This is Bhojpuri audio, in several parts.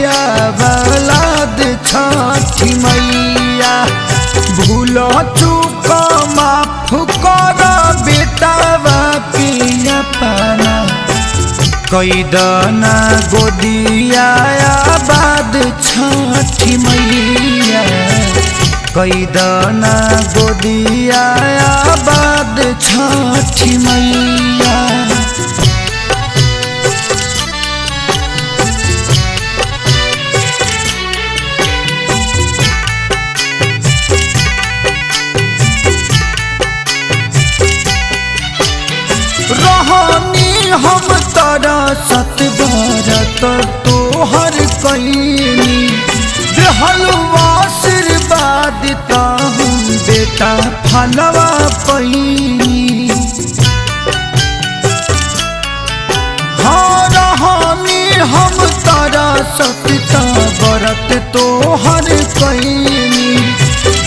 अवलाद छठी मैया। भूल चूक माफ कर बेटावा के अपना, कैदना गोदिया आबाद छठी मैया। कैदना गोदिया आबाद छठी मैया। रहनी हम तारा सत भरत तोहर कैनी, देहलवा आशीर्वाद ताहू बेटा फलवा पैनी। हाँ रहनी हम तारा सत भरत तोहर कैनी,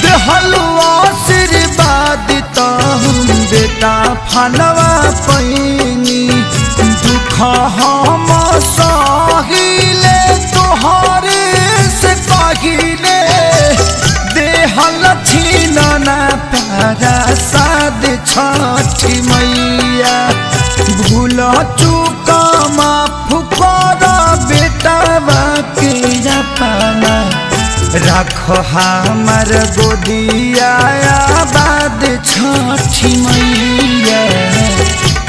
देहलवा आशीर्वाद ताहू बेटा फलवा पैनी। दुख हम सहिले तोहरे से पहिले, देहल छीनना प्यारा साद छठी मैया। भूल चूक माफ कर बेटावा के अपना, राख हमार गोदिया आबाद छठी मैया।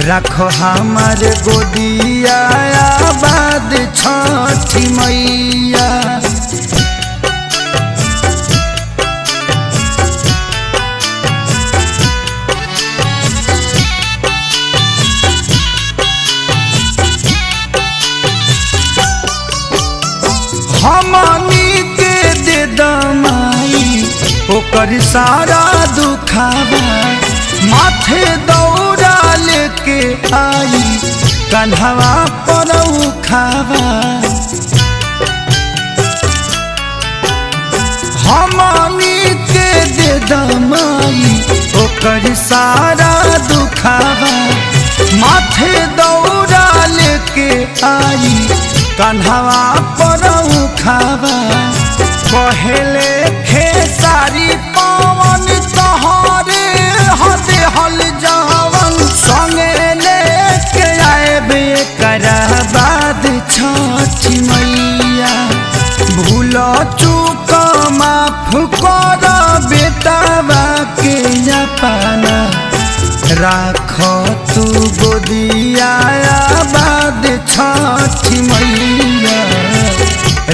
राख हमार गोदिया आबाद छठी मैया। हमनी के दे दमाई ओकर सारा दुखावा, माथे दौड़ा लेके आई कन्हवा पर उखावा। हमनी के दे दमाई ओकर सारा दुखावा, माथे दौड़ा लेके आई कन्हवा पर उखावा। कहले खेसारी पवन तोहरे हदे हल जावन, संगे लेके आएबे कराबाद छठी मैया। भूल चूक माफ कर बेटावा के अपना, राख तू गोदिया आबाद छठी मैया।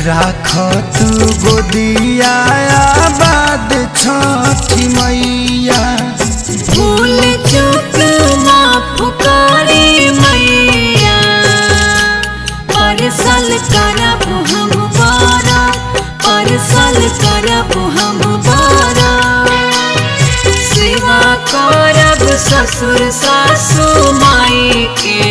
राख तू गोदिया आबाद छठी मैया। भूल चूक माफ करे मैया, परसल करब हम बारा, परसल करब हम बारा। सेवा करब ससुर सासु माई के,